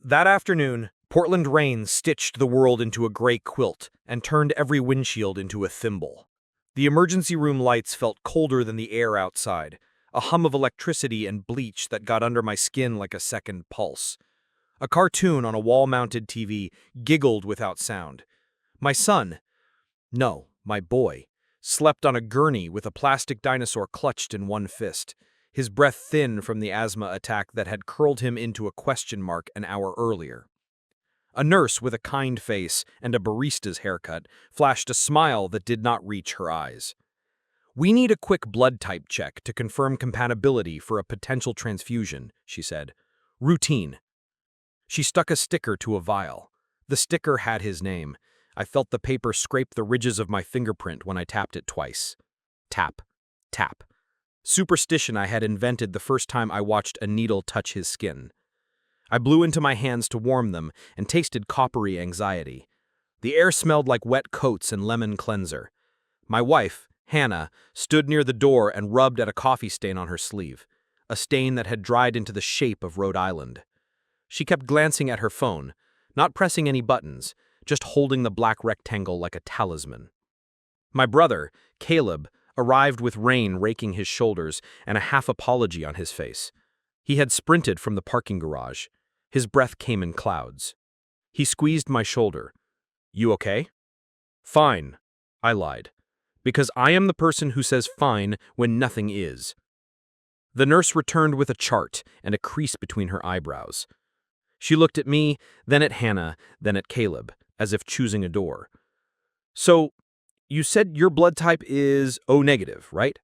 That afternoon, Portland rain stitched the world into a gray quilt and turned every windshield into a thimble. The emergency room lights felt colder than the air outside, a hum of electricity and bleach that got under my skin like a second pulse. A cartoon on a wall-mounted TV giggled without sound. My son, no, my boy, slept on a gurney with a plastic dinosaur clutched in one fist, his breath thin from the asthma attack that had curled him into a question mark an hour earlier. A nurse with a kind face and a barista's haircut flashed a smile that did not reach her eyes. "We need a quick blood type check to confirm compatibility for a potential transfusion," she said. "Routine." She stuck a sticker to a vial. The sticker had his name. I felt the paper scrape the ridges of my fingerprint when I tapped it twice. Tap, tap. Superstition I had invented the first time I watched a needle touch his skin. I blew into my hands to warm them and tasted coppery anxiety. The air smelled like wet coats and lemon cleanser. My wife, Hannah, stood near the door and rubbed at a coffee stain on her sleeve, a stain that had dried into the shape of Rhode Island. She kept glancing at her phone, not pressing any buttons, just holding the black rectangle like a talisman. My brother, Caleb, arrived with rain raking his shoulders and a half apology on his face. He had sprinted from the parking garage. His breath came in clouds. He squeezed my shoulder. "You okay?" "Fine," I lied, because I am the person who says fine when nothing is. The nurse returned with a chart and a crease between her eyebrows. She looked at me, then at Hannah, then at Caleb, as if choosing a door. "So, you said your blood type is O negative, right?"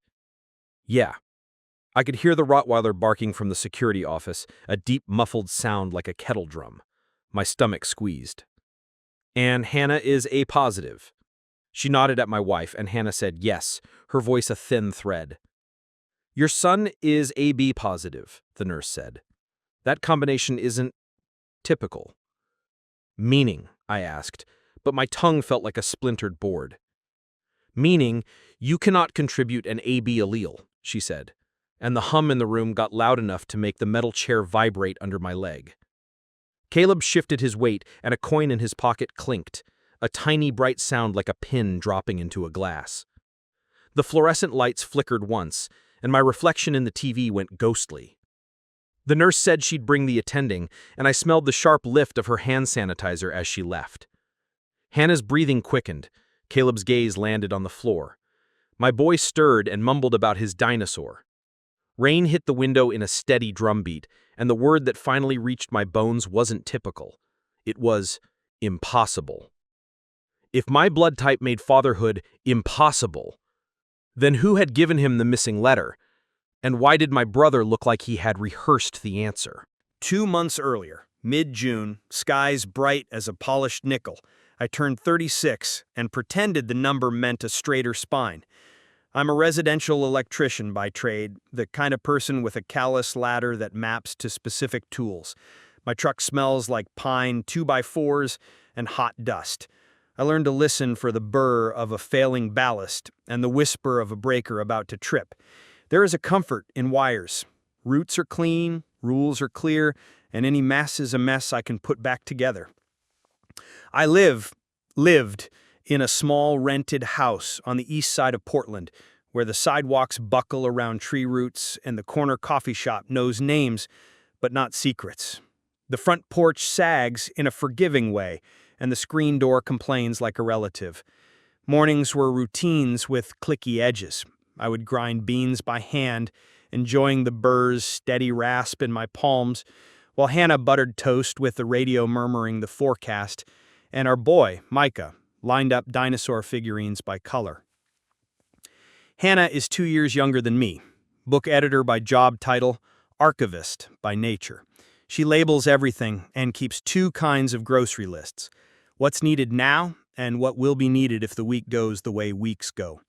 "Yeah." I could hear the Rottweiler barking from the security office, a deep muffled sound like a kettle drum. My stomach squeezed. "And Hannah is A positive." She nodded at my wife, and Hannah said yes, her voice a thin thread. "Your son is AB positive," the nurse said. "That combination isn't typical." "Meaning?" I asked, but my tongue felt like a splintered board. "Meaning, you cannot contribute an AB allele," she said, and the hum in the room got loud enough to make the metal chair vibrate under my leg. Caleb shifted his weight, and a coin in his pocket clinked, a tiny bright sound like a pin dropping into a glass. The fluorescent lights flickered once, and my reflection in the TV went ghostly. The nurse said she'd bring the attending, and I smelled the sharp lift of her hand sanitizer as she left. Hannah's breathing quickened. Caleb's gaze landed on the floor. My boy stirred and mumbled about his dinosaur. Rain hit the window in a steady drumbeat, and the word that finally reached my bones wasn't typical. It was impossible. If my blood type made fatherhood impossible, then who had given him the missing letter? And why did my brother look like he had rehearsed the answer? 2 months earlier, mid-June, skies bright as a polished nickel, I turned 36 and pretended the number meant a straighter spine. I'm a residential electrician by trade, the kind of person with a callous ladder that maps to specific tools. My truck smells like pine 2x4s and hot dust. I learned to listen for the burr of a failing ballast and the whisper of a breaker about to trip. There is a comfort in wires. Roots are clean, rules are clear, and any mess is a mess I can put back together. I lived in a small rented house on the east side of Portland, where the sidewalks buckle around tree roots and the corner coffee shop knows names, but not secrets. The front porch sags in a forgiving way, and the screen door complains like a relative. Mornings were routines with clicky edges. I would grind beans by hand, enjoying the burr's steady rasp in my palms, while Hannah buttered toast with the radio murmuring the forecast, and our boy, Micah, lined up dinosaur figurines by color. Hannah is 2 years younger than me, book editor by job title, archivist by nature. She labels everything and keeps 2 kinds of grocery lists: what's needed now and what will be needed if the week goes the way weeks go.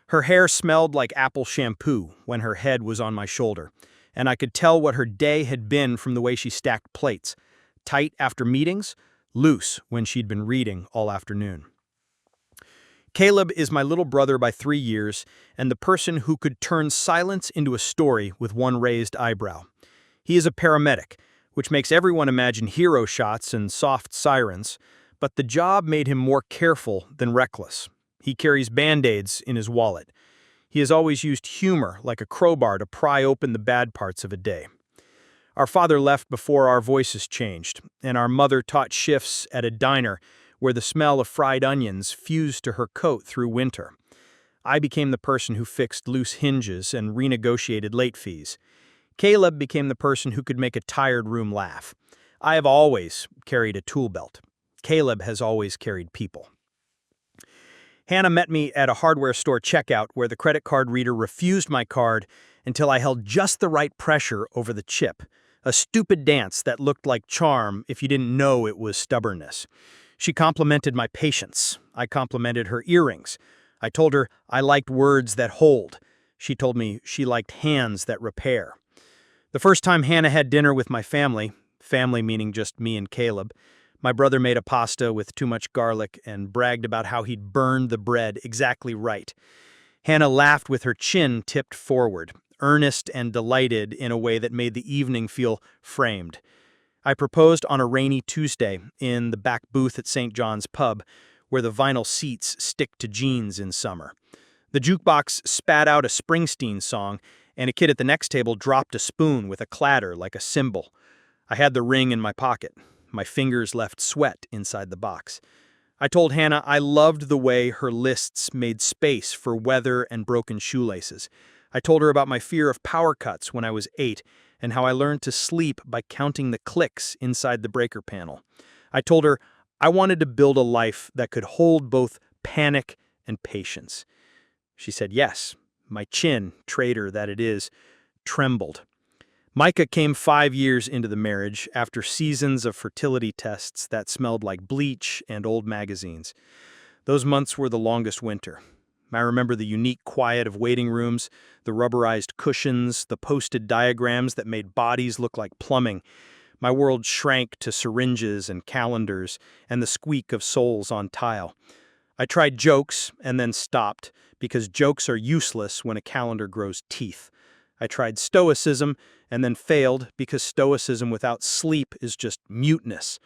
Her hair smelled like apple shampoo when her head was on my shoulder, and I could tell what her day had been from the way she stacked plates, tight after meetings, loose when she'd been reading all afternoon. Caleb is my little brother by 3 years, and the person who could turn silence into a story with one raised eyebrow. He is a paramedic, which makes everyone imagine hero shots and soft sirens, but the job made him more careful than reckless. He carries Band-Aids in his wallet. He has always used humor like a crowbar to pry open the bad parts of a day. Our father left before our voices changed, and our mother taught shifts at a diner where the smell of fried onions fused to her coat through winter. I became the person who fixed loose hinges and renegotiated late fees. Caleb became the person who could make a tired room laugh. I have always carried a tool belt. Caleb has always carried people. Hannah met me at a hardware store checkout where the credit card reader refused my card until I held just the right pressure over the chip. A stupid dance that looked like charm if you didn't know it was stubbornness. She complimented my patience. I complimented her earrings. I told her I liked words that hold. She told me she liked hands that repair. The first time Hannah had dinner with my family meaning just me and Caleb, my brother made a pasta with too much garlic and bragged about how he'd burned the bread exactly right. Hannah laughed with her chin tipped forward, earnest and delighted in a way that made the evening feel framed. I proposed on a rainy Tuesday in the back booth at St. John's Pub, where the vinyl seats stick to jeans in summer. The jukebox spat out a Springsteen song, and a kid at the next table dropped a spoon with a clatter like a cymbal. I had the ring in my pocket. My fingers left sweat inside the box. I told Hannah I loved the way her lists made space for weather and broken shoelaces. I told her about my fear of power cuts when I was 8 and how I learned to sleep by counting the clicks inside the breaker panel. I told her I wanted to build a life that could hold both panic and patience. She said yes. My chin, traitor that it is, trembled. Micah came 5 years into the marriage after seasons of fertility tests that smelled like bleach and old magazines. Those months were the longest winter. I remember the unique quiet of waiting rooms, the rubberized cushions, the posted diagrams that made bodies look like plumbing. My world shrank to syringes and calendars and the squeak of soles on tile. I tried jokes and then stopped, because jokes are useless when a calendar grows teeth. I tried stoicism and then failed because stoicism without sleep is just muteness.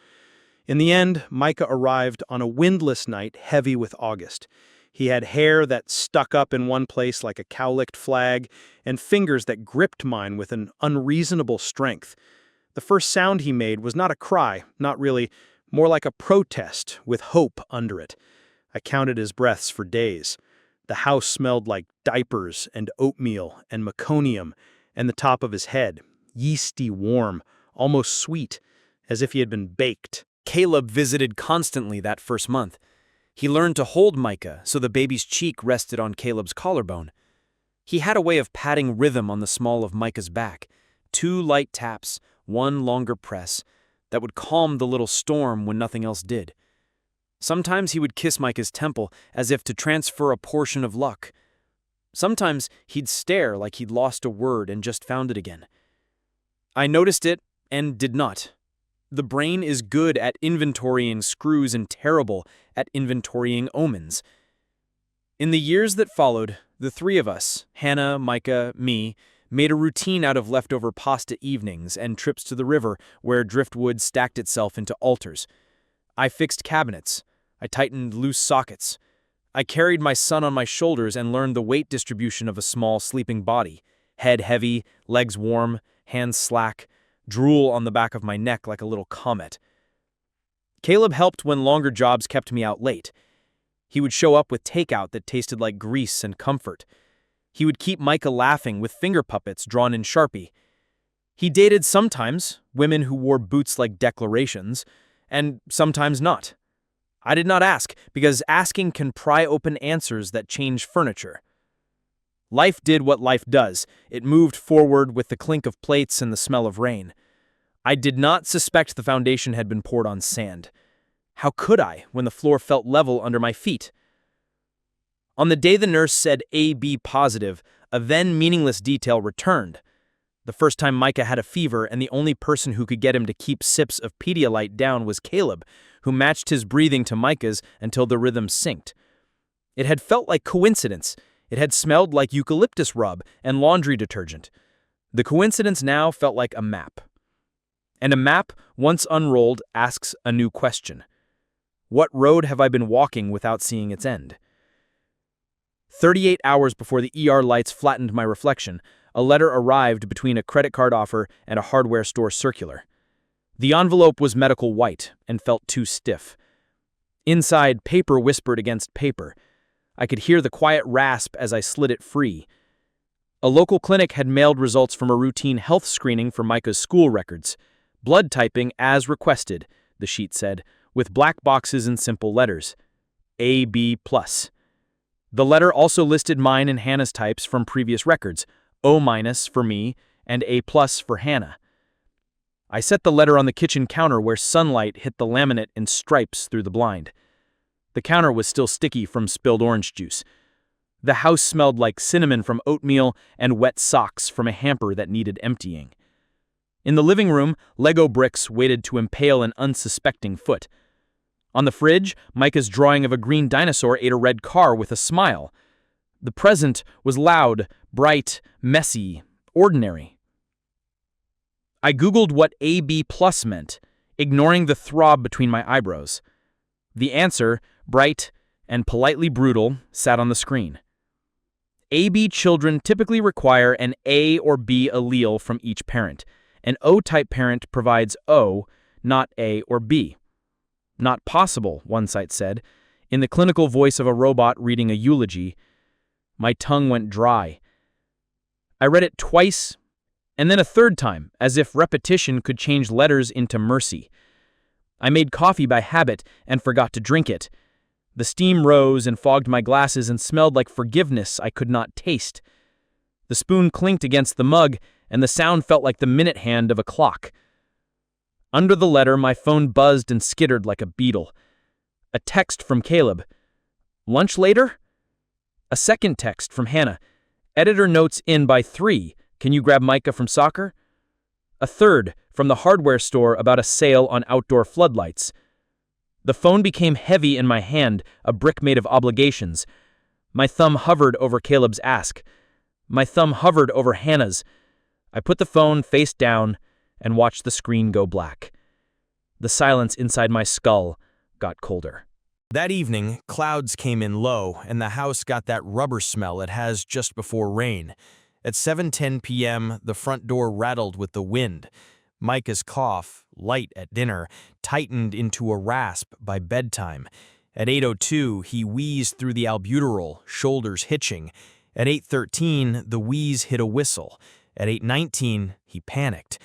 In the end, Micah arrived on a windless night heavy with August. He had hair that stuck up in one place like a cowlicked flag, and fingers that gripped mine with an unreasonable strength. The first sound he made was not a cry, not really, more like a protest with hope under it. I counted his breaths for days. The house smelled like diapers and oatmeal and meconium, and the top of his head, yeasty warm, almost sweet, as if he had been baked. Caleb visited constantly that first month. He learned to hold Micah so the baby's cheek rested on Caleb's collarbone. He had a way of patting rhythm on the small of Micah's back, 2 light taps, 1 longer press, that would calm the little storm when nothing else did. Sometimes he would kiss Micah's temple as if to transfer a portion of luck. Sometimes he'd stare like he'd lost a word and just found it again. I noticed it and did not. The brain is good at inventorying screws and terrible at inventorying omens. In the years that followed, the 3 of us, Hannah, Micah, me, made a routine out of leftover pasta evenings and trips to the river where driftwood stacked itself into altars. I fixed cabinets. I tightened loose sockets. I carried my son on my shoulders and learned the weight distribution of a small sleeping body. Head heavy, legs warm, hands slack, drool on the back of my neck like a little comet. Caleb helped when longer jobs kept me out late. He would show up with takeout that tasted like grease and comfort. He would keep Micah laughing with finger puppets drawn in Sharpie. He dated sometimes women who wore boots like declarations, and sometimes not. I did not ask, because asking can pry open answers that change furniture. Life did what life does. It moved forward with the clink of plates and the smell of rain. I did not suspect the foundation had been poured on sand. How could I, when the floor felt level under my feet? On the day the nurse said AB positive, a then meaningless detail returned. The first time Micah had a fever, and the only person who could get him to keep sips of Pedialyte down was Caleb, who matched his breathing to Micah's until the rhythm synced. It had felt like coincidence. It had smelled like eucalyptus rub and laundry detergent. The coincidence now felt like a map. And a map, once unrolled, asks a new question. What road have I been walking without seeing its end? 38 hours before the ER lights flattened my reflection, a letter arrived between a credit card offer and a hardware store circular. The envelope was medical white and felt too stiff. Inside, paper whispered against paper. I could hear the quiet rasp as I slid it free. A local clinic had mailed results from a routine health screening for Micah's school records. Blood typing as requested, the sheet said, with black boxes and simple letters. AB+. The letter also listed mine and Hannah's types from previous records, O- for me and A+ for Hannah. I set the letter on the kitchen counter where sunlight hit the laminate in stripes through the blind. The counter was still sticky from spilled orange juice. The house smelled like cinnamon from oatmeal and wet socks from a hamper that needed emptying. In the living room, Lego bricks waited to impale an unsuspecting foot. On the fridge, Micah's drawing of a green dinosaur ate a red car with a smile. The present was loud, bright, messy, ordinary. I Googled what AB+ meant, ignoring the throb between my eyebrows. The answer, bright and politely brutal, sat on the screen. AB children typically require an A or B allele from each parent. An O-type parent provides O, not A or B. Not possible, one site said, in the clinical voice of a robot reading a eulogy. My tongue went dry. I read it twice, and then a third time, as if repetition could change letters into mercy. I made coffee by habit and forgot to drink it. The steam rose and fogged my glasses and smelled like forgiveness I could not taste. The spoon clinked against the mug, and the sound felt like the minute hand of a clock. Under the letter, my phone buzzed and skittered like a beetle. A text from Caleb. Lunch later? A second text from Hannah. Editor notes in by 3. Can you grab Micah from soccer? A third from the hardware store about a sale on outdoor floodlights. The phone became heavy in my hand, a brick made of obligations. My thumb hovered over Caleb's ask. My thumb hovered over Hannah's. I put the phone face down and watched the screen go black. The silence inside my skull got colder. That evening, clouds came in low, and the house got that rubber smell it has just before rain. At 7:10 p.m., the front door rattled with the wind. Micah's cough, light at dinner, tightened into a rasp by bedtime. At 8:02, he wheezed through the albuterol, shoulders hitching. At 8:13, the wheeze hit a whistle. At 8:19, he panicked.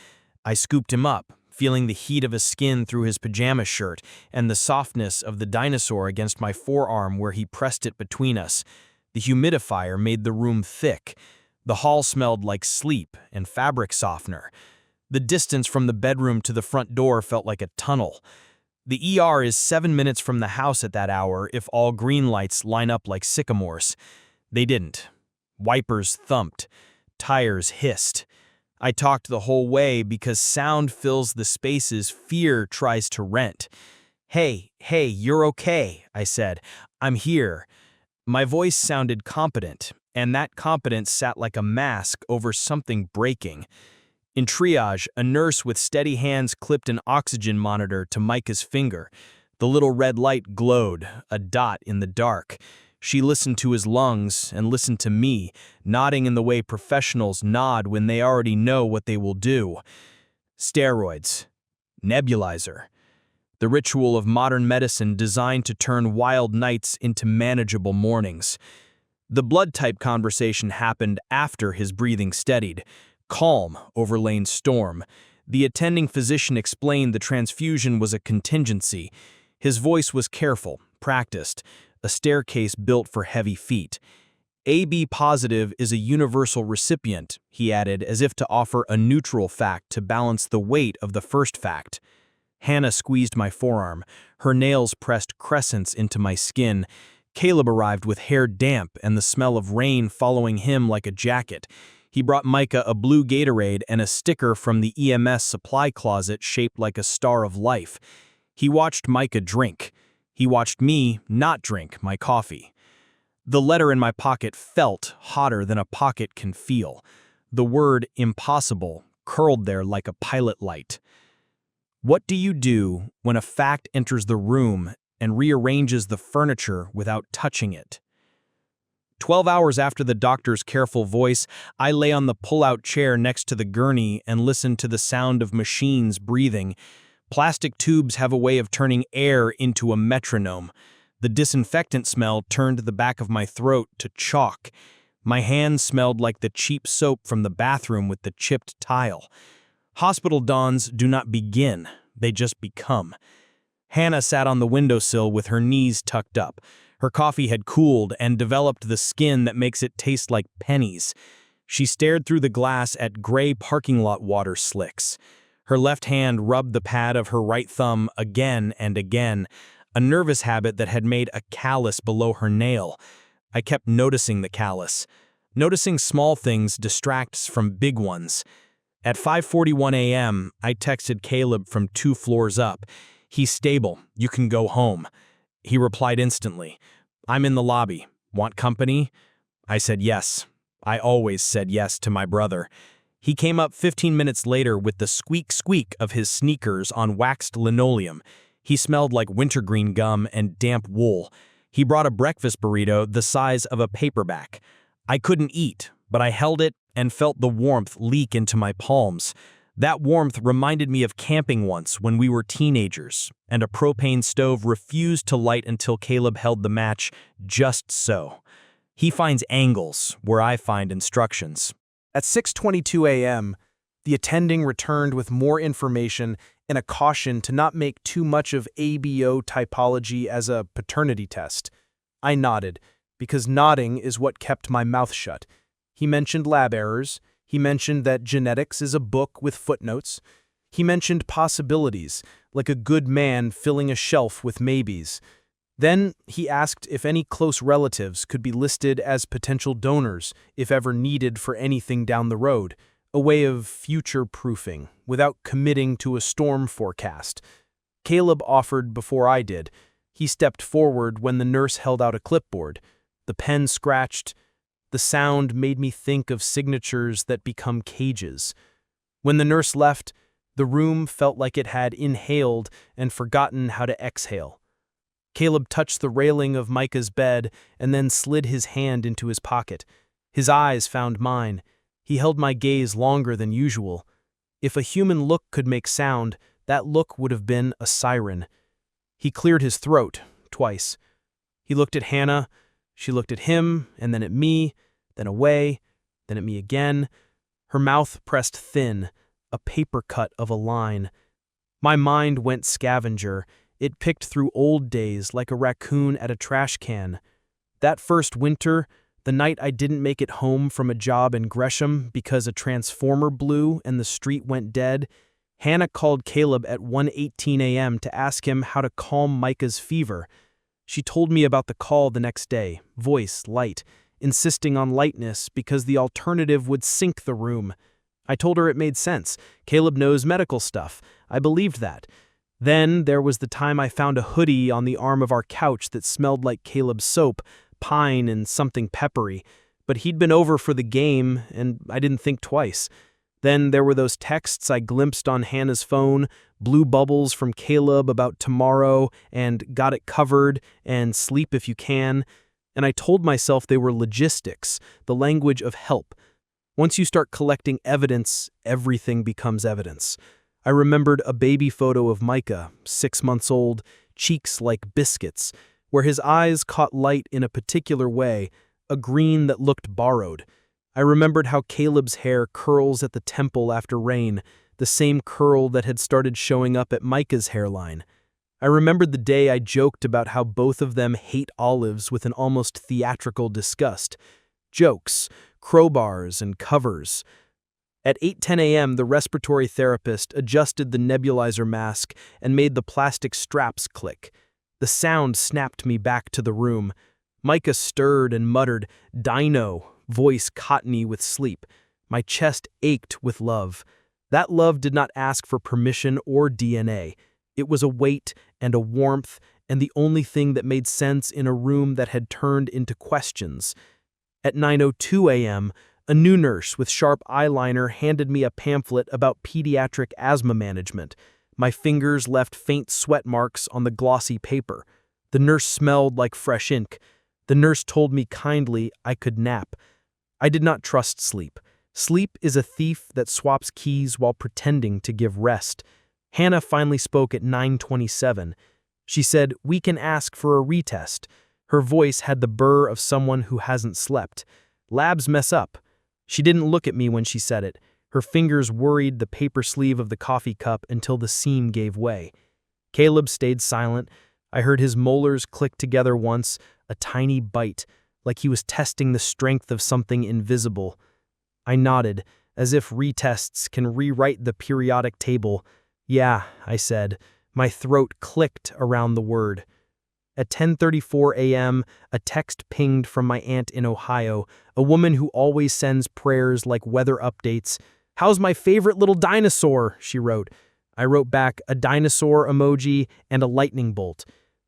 I scooped him up, feeling the heat of his skin through his pajama shirt and the softness of the dinosaur against my forearm where he pressed it between us. The humidifier made the room thick. The hall smelled like sleep and fabric softener. The distance from the bedroom to the front door felt like a tunnel. The ER is 7 minutes from the house at that hour if all green lights line up like sycamores. They didn't. Wipers thumped. Tires hissed. I talked the whole way because sound fills the spaces fear tries to rent. Hey, you're okay, I said. I'm here. My voice sounded competent, and that competence sat like a mask over something breaking. In triage, a nurse with steady hands clipped an oxygen monitor to Micah's finger. The little red light glowed, a dot in the dark. She listened to his lungs and listened to me, nodding in the way professionals nod when they already know what they will do. Steroids. Nebulizer. The ritual of modern medicine designed to turn wild nights into manageable mornings. The blood type conversation happened after his breathing steadied. Calm overlain storm. The attending physician explained the transfusion was a contingency. His voice was careful, practiced, a staircase built for heavy feet. AB positive is a universal recipient, he added, as if to offer a neutral fact to balance the weight of the first fact. Hannah squeezed my forearm. Her nails pressed crescents into my skin. Caleb arrived with hair damp and the smell of rain following him like a jacket. He brought Micah a blue Gatorade and a sticker from the EMS supply closet shaped like a star of life. He watched Micah drink. He watched me not drink my coffee. The letter in my pocket felt hotter than a pocket can feel. The word impossible curled there like a pilot light. What do you do when a fact enters the room and rearranges the furniture without touching it? 12 hours after the doctor's careful voice, I lay on the pull-out chair next to the gurney and listened to the sound of machines breathing. Plastic tubes have a way of turning air into a metronome. The disinfectant smell turned the back of my throat to chalk. My hands smelled like the cheap soap from the bathroom with the chipped tile. Hospital dawns do not begin, they just become. Hannah sat on the windowsill with her knees tucked up. Her coffee had cooled and developed the skin that makes it taste like pennies. She stared through the glass at gray parking lot water slicks. Her left hand rubbed the pad of her right thumb again and again, a nervous habit that had made a callus below her nail. I kept noticing the callus. Noticing small things distracts from big ones. At 5:41 a.m., I texted Caleb from 2 floors up. "He's stable. You can go home." He replied instantly. "I'm in the lobby. Want company?" I said yes. I always said yes to my brother. He came up 15 minutes later with the squeak of his sneakers on waxed linoleum. He smelled like wintergreen gum and damp wool. He brought a breakfast burrito the size of a paperback. I couldn't eat, but I held it and felt the warmth leak into my palms. That warmth reminded me of camping once when we were teenagers, and a propane stove refused to light until Caleb held the match just so. He finds angles where I find instructions. At 6:22 a.m., the attending returned with more information and a caution to not make too much of ABO typology as a paternity test. I nodded, because nodding is what kept my mouth shut. He mentioned lab errors. He mentioned that genetics is a book with footnotes. He mentioned possibilities, like a good man filling a shelf with maybes. Then he asked if any close relatives could be listed as potential donors if ever needed for anything down the road, a way of future-proofing without committing to a storm forecast. Caleb offered before I did. He stepped forward when the nurse held out a clipboard. The pen scratched. The sound made me think of signatures that become cages. When the nurse left, the room felt like it had inhaled and forgotten how to exhale. Caleb touched the railing of Micah's bed and then slid his hand into his pocket. His eyes found mine. He held my gaze longer than usual. If a human look could make sound, that look would have been a siren. He cleared his throat twice. He looked at Hannah. She looked at him, and then at me, then away, then at me again. Her mouth pressed thin, a paper cut of a line. My mind went scavenger. It picked through old days like a raccoon at a trash can. That first winter, the night I didn't make it home from a job in Gresham because a transformer blew and the street went dead, Hannah called Caleb at 1:18 a.m. to ask him how to calm Micah's fever. She told me about the call the next day, voice light, insisting on lightness because the alternative would sink the room. I told her it made sense. Caleb knows medical stuff. I believed that. Then there was the time I found a hoodie on the arm of our couch that smelled like Caleb's soap, pine and something peppery. But he'd been over for the game, and I didn't think twice. Then there were those texts I glimpsed on Hannah's phone, blue bubbles from Caleb about tomorrow and got it covered and sleep if you can. And I told myself they were logistics, the language of help. Once you start collecting evidence, everything becomes evidence. I remembered a baby photo of Micah, 6 months old, cheeks like biscuits, where his eyes caught light in a particular way, a green that looked borrowed. I remembered how Caleb's hair curls at the temple after rain, the same curl that had started showing up at Micah's hairline. I remembered the day I joked about how both of them hate olives with an almost theatrical disgust. Jokes, crowbars, and covers. At 8:10 a.m., the respiratory therapist adjusted the nebulizer mask and made the plastic straps click. The sound snapped me back to the room. Micah stirred and muttered, "Dino," voice cottony with sleep. My chest ached with love. That love did not ask for permission or DNA. It was a weight and a warmth and the only thing that made sense in a room that had turned into questions. At 9:02 a.m., a new nurse with sharp eyeliner handed me a pamphlet about pediatric asthma management. My fingers left faint sweat marks on the glossy paper. The nurse smelled like fresh ink. The nurse told me kindly I could nap. I did not trust sleep. Sleep is a thief that swaps keys while pretending to give rest. Hannah finally spoke at 9:27. She said, "We can ask for a retest." Her voice had the burr of someone who hasn't slept. Labs mess up. She didn't look at me when she said it. Her fingers worried the paper sleeve of the coffee cup until the seam gave way. Caleb stayed silent. I heard his molars click together once, a tiny bite, like he was testing the strength of something invisible. I nodded, as if retests can rewrite the periodic table. "Yeah," I said. My throat clicked around the word. At 10:34 a.m., a text pinged from my aunt in Ohio, a woman who always sends prayers like weather updates. "How's my favorite little dinosaur?" she wrote. I wrote back a dinosaur emoji and a lightning bolt.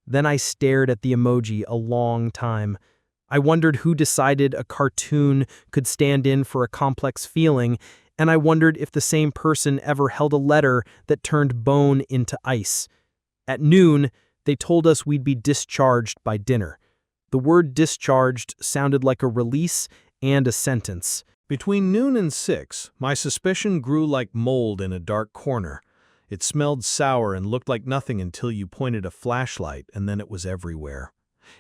Then I stared at the emoji a long time. I wondered who decided a cartoon could stand in for a complex feeling, and I wondered if the same person ever held a letter that turned bone into ice. At noon, they told us we'd be discharged by dinner. The word discharged sounded like a release and a sentence. Between noon and 6, my suspicion grew like mold in a dark corner. It smelled sour and looked like nothing until you pointed a flashlight, and then it was everywhere.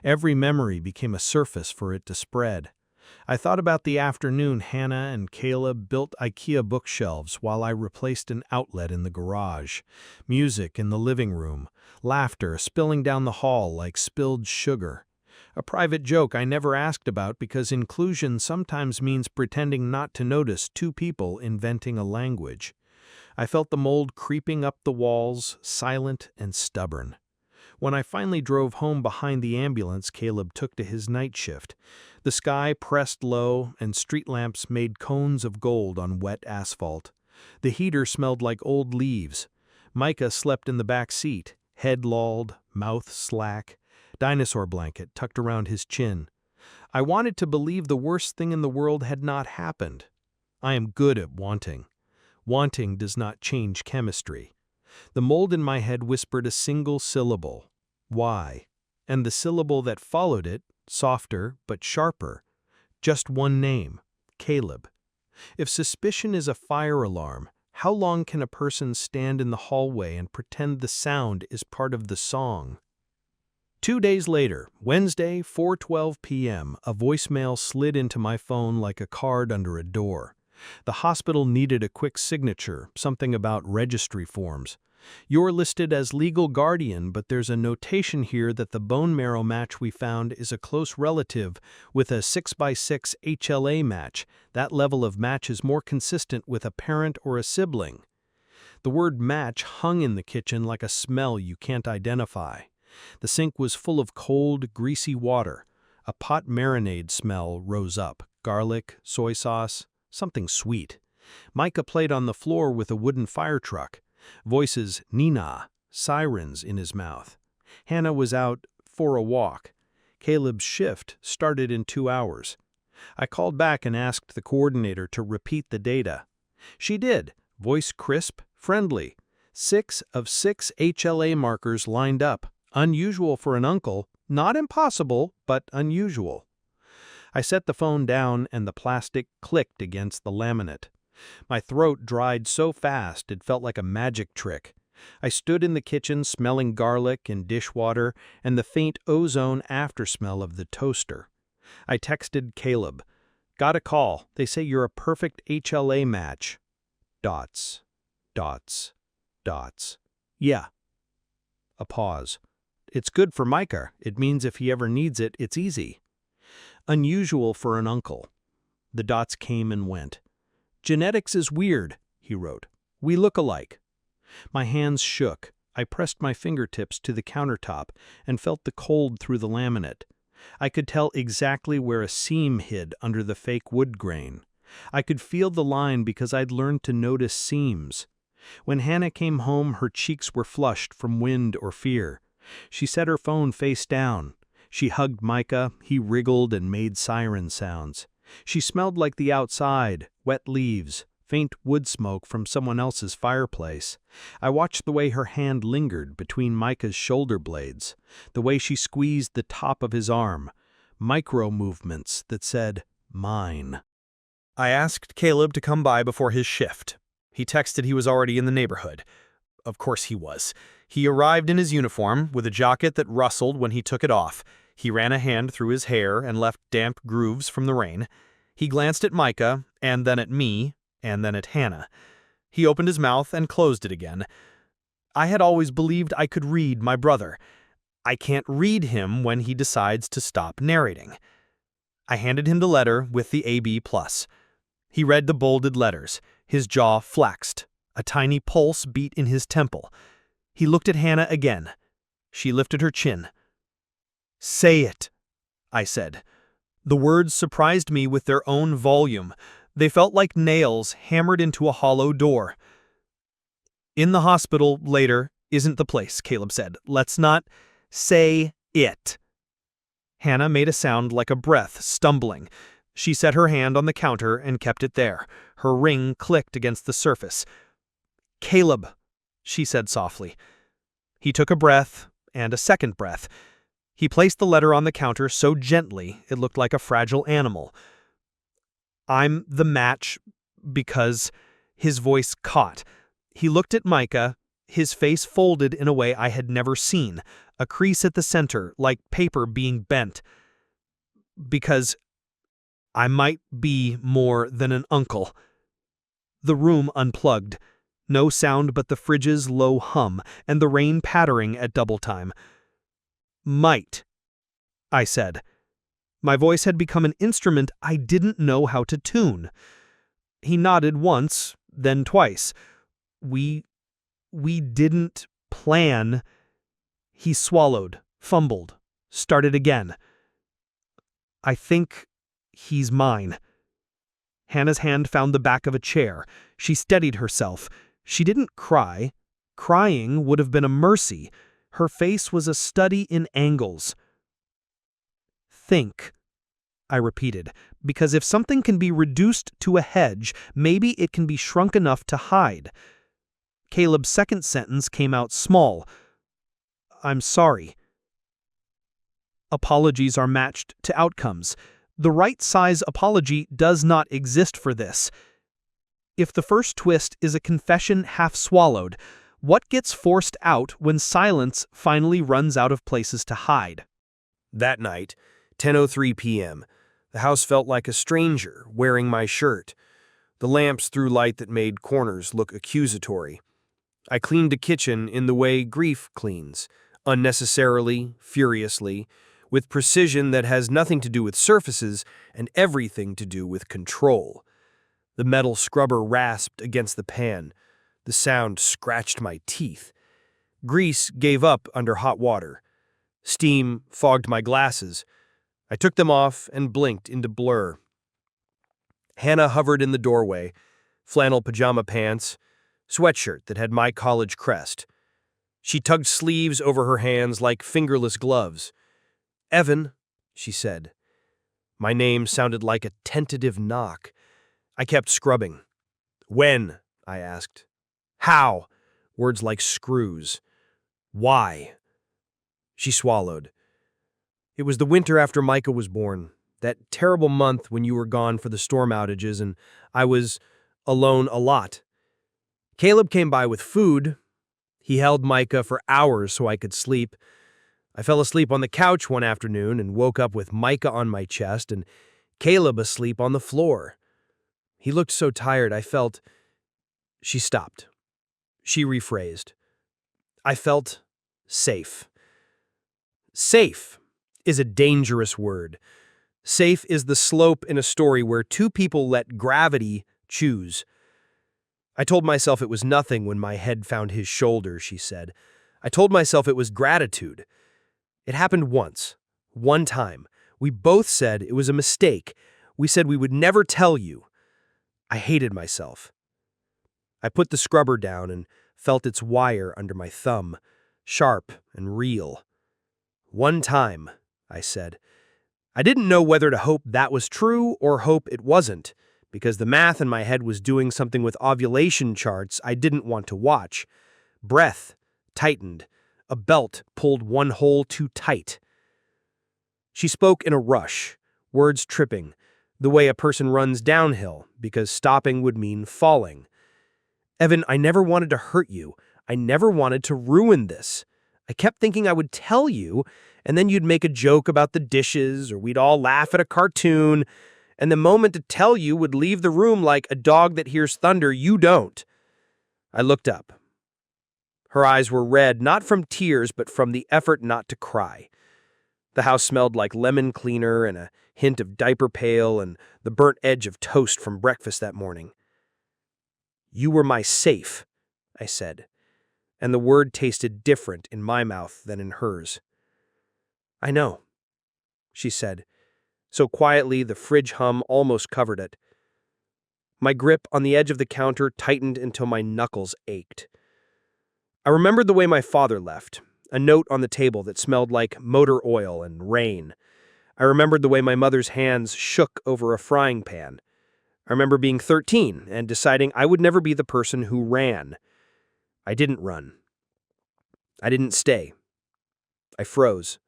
Every memory became a surface for it to spread. I thought about the afternoon Hannah and Caleb built IKEA bookshelves while I replaced an outlet in the garage. Music in the living room, laughter spilling down the hall like spilled sugar. A private joke I never asked about because inclusion sometimes means pretending not to notice two people inventing a language. I felt the mold creeping up the walls, silent and stubborn. When I finally drove home behind the ambulance Caleb took to his night shift, the sky pressed low and street lamps made cones of gold on wet asphalt. The heater smelled like old leaves. Micah slept in the back seat, head lolled, mouth slack, dinosaur blanket tucked around his chin. I wanted to believe the worst thing in the world had not happened. I am good at wanting. Wanting does not change chemistry. The mold in my head whispered a single syllable, "Why?" And the syllable that followed it, softer but sharper, just one name, Caleb. If suspicion is a fire alarm, how long can a person stand in the hallway and pretend the sound is part of the song? 2 days later, Wednesday, 4:12 p.m., a voicemail slid into my phone like a card under a door. The hospital needed a quick signature, something about registry forms. "You're listed as legal guardian, but there's a notation here that the bone marrow match we found is a close relative with a 6x6 HLA match. That level of match is more consistent with a parent or a sibling." The word match hung in the kitchen like a smell you can't identify. The sink was full of cold, greasy water. A pot marinade smell rose up, garlic, soy sauce, something sweet. Micah played on the floor with a wooden fire truck. Voices, Nina, sirens in his mouth. Hannah was out for a walk. Caleb's shift started in 2 hours. I called back and asked the coordinator to repeat the data. She did, voice crisp, friendly. 6 of 6 HLA markers lined up. Unusual for an uncle, not impossible, but unusual. I set the phone down and the plastic clicked against the laminate. My throat dried so fast it felt like a magic trick. I stood in the kitchen smelling garlic and dishwater and the faint ozone aftersmell of the toaster. I texted Caleb. "Got a call. They say you're a perfect HLA match." Dots. Dots. Dots. "Yeah." A pause. "It's good for Micah. It means if he ever needs it, it's easy." "Unusual for an uncle." The dots came and went. "Genetics is weird," he wrote. "We look alike." My hands shook. I pressed my fingertips to the countertop and felt the cold through the laminate. I could tell exactly where a seam hid under the fake wood grain. I could feel the line because I'd learned to notice seams. When Hannah came home, her cheeks were flushed from wind or fear. She set her phone face down. She hugged Micah. He wriggled and made siren sounds. She smelled like the outside, wet leaves, faint wood smoke from someone else's fireplace. I watched the way her hand lingered between Micah's shoulder blades, the way she squeezed the top of his arm, micro-movements that said, "Mine." I asked Caleb to come by before his shift. He texted he was already in the neighborhood. Of course he was. He arrived in his uniform, with a jacket that rustled when he took it off. He ran a hand through his hair and left damp grooves from the rain. He glanced at Micah, and then at me, and then at Hannah. He opened his mouth and closed it again. I had always believed I could read my brother. I can't read him when he decides to stop narrating. I handed him the letter with the AB+. He read the bolded letters. His jaw flaxed. A tiny pulse beat in his temple. He looked at Hannah again. She lifted her chin. "Say it," I said. The words surprised me with their own volume. They felt like nails hammered into a hollow door. "In the hospital later isn't the place," Caleb said. "Let's not say it." Hannah made a sound like a breath, stumbling. She set her hand on the counter and kept it there. Her ring clicked against the surface. "Caleb," she said softly. He took a breath and a second breath. He placed the letter on the counter so gently it looked like a fragile animal. "I'm the match because—" His voice caught. He looked at Micah, his face folded in a way I had never seen, a crease at the center, like paper being bent. "Because I might be more than an uncle." The room unplugged. No sound but the fridge's low hum and the rain pattering at double time. "Might," I said. My voice had become an instrument I didn't know how to tune. He nodded once, then twice. We didn't plan." He swallowed, fumbled, started again. "I think he's mine." Hannah's hand found the back of a chair. She steadied herself. She didn't cry. Crying would have been a mercy. Her face was a study in angles. "Think," I repeated, "because if something can be reduced to a hedge, maybe it can be shrunk enough to hide." Caleb's second sentence came out small. "I'm sorry." Apologies are matched to outcomes. The right size apology does not exist for this. If the first twist is a confession half swallowed, what gets forced out when silence finally runs out of places to hide? That night, 10:03 p.m., the house felt like a stranger wearing my shirt. The lamps threw light that made corners look accusatory. I cleaned the kitchen in the way grief cleans, unnecessarily, furiously, with precision that has nothing to do with surfaces and everything to do with control. The metal scrubber rasped against the pan. The sound scratched my teeth. Grease gave up under hot water. Steam fogged my glasses. I took them off and blinked into blur. Hannah hovered in the doorway, flannel pajama pants, sweatshirt that had my college crest. She tugged sleeves over her hands like fingerless gloves. "Evan," she said. My name sounded like a tentative knock. I kept scrubbing. "When?" I asked. "How?" Words like screws. "Why?" She swallowed. "It was the winter after Micah was born, that terrible month when you were gone for the storm outages, and I was alone a lot. Caleb came by with food. He held Micah for hours so I could sleep. I fell asleep on the couch one afternoon and woke up with Micah on my chest and Caleb asleep on the floor. He looked so tired I felt—" She stopped. She rephrased. "I felt safe." Safe is a dangerous word. Safe is the slope in a story where two people let gravity choose. I told myself it was nothing when my head found his shoulder, she said. I told myself it was gratitude. It happened once. One time. We both said it was a mistake. We said we would never tell you. I hated myself. I put the scrubber down and felt its wire under my thumb, sharp and real. One time, I said. I didn't know whether to hope that was true or hope it wasn't, because the math in my head was doing something with ovulation charts I didn't want to watch. Breath tightened. A belt pulled one hole too tight. She spoke in a rush, words tripping, the way a person runs downhill, because stopping would mean falling. Evan, I never wanted to hurt you. I never wanted to ruin this. I kept thinking I would tell you, and then you'd make a joke about the dishes, or we'd all laugh at a cartoon, and the moment to tell you would leave the room like a dog that hears thunder. You don't. I looked up. Her eyes were red, not from tears, but from the effort not to cry. The house smelled like lemon cleaner and a hint of diaper pail and the burnt edge of toast from breakfast that morning. You were my safe, I said, and the word tasted different in my mouth than in hers. I know, she said, so quietly the fridge hum almost covered it. My grip on the edge of the counter tightened until my knuckles ached. I remembered the way my father left, a note on the table that smelled like motor oil and rain. I remembered the way my mother's hands shook over a frying pan. I remember being 13 and deciding I would never be the person who ran. I didn't run. I didn't stay. I froze.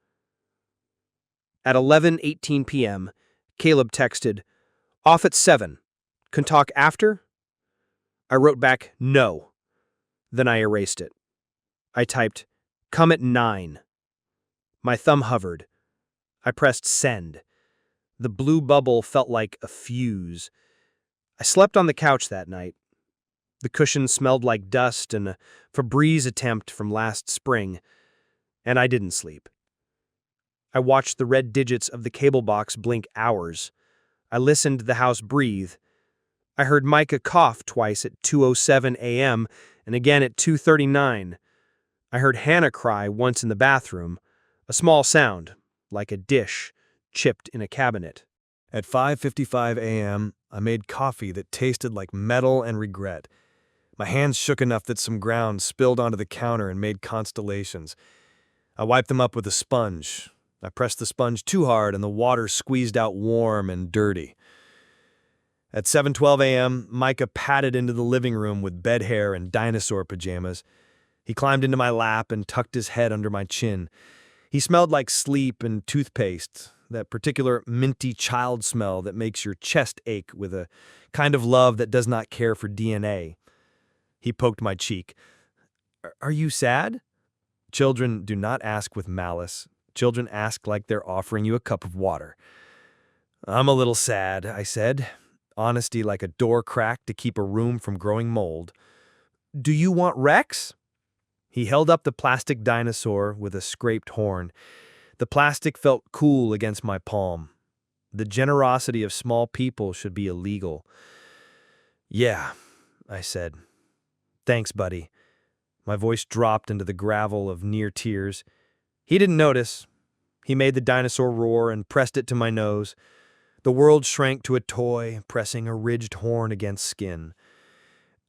At 11:18 p.m., Caleb texted, "Off at 7. Can talk after?" I wrote back, "No." Then I erased it. I typed, "Come at 9. My thumb hovered. I pressed send. The blue bubble felt like a fuse. I slept on the couch that night. The cushion smelled like dust and a Febreze attempt from last spring, and I didn't sleep. I watched the red digits of the cable box blink hours. I listened to the house breathe. I heard Micah cough twice at 2:07 a.m. and again at 2:39. I heard Hannah cry once in the bathroom, a small sound, like a dish chipped in a cabinet. At 5:55 a.m., I made coffee that tasted like metal and regret. My hands shook enough that some ground spilled onto the counter and made constellations. I wiped them up with a sponge. I pressed the sponge too hard and the water squeezed out warm and dirty. At 7:12 a.m., Micah padded into the living room with bed hair and dinosaur pajamas. He climbed into my lap and tucked his head under my chin. He smelled like sleep and toothpaste, that particular minty child smell that makes your chest ache with a kind of love that does not care for DNA. He poked my cheek. "Are you sad?" Children do not ask with malice. Children ask like they're offering you a cup of water. "I'm a little sad," I said, honesty like a door crack to keep a room from growing mold. "Do you want Rex?" He held up the plastic dinosaur with a scraped horn. The plastic felt cool against my palm. The generosity of small people should be illegal. "Yeah," I said. "Thanks, buddy." My voice dropped into the gravel of near tears. He didn't notice. He made the dinosaur roar and pressed it to my nose. The world shrank to a toy, pressing a ridged horn against skin.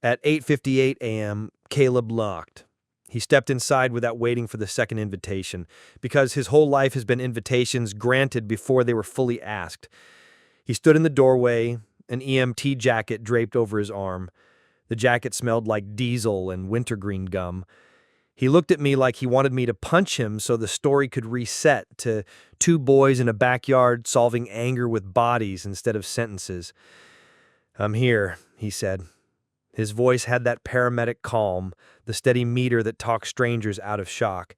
At 8:58 a.m., Caleb knocked. He stepped inside without waiting for the second invitation, because his whole life has been invitations granted before they were fully asked. He stood in the doorway, an EMT jacket draped over his arm. The jacket smelled like diesel and wintergreen gum. He looked at me like he wanted me to punch him so the story could reset to two boys in a backyard solving anger with bodies instead of sentences. "I'm here," he said. His voice had that paramedic calm, the steady meter that talks strangers out of shock.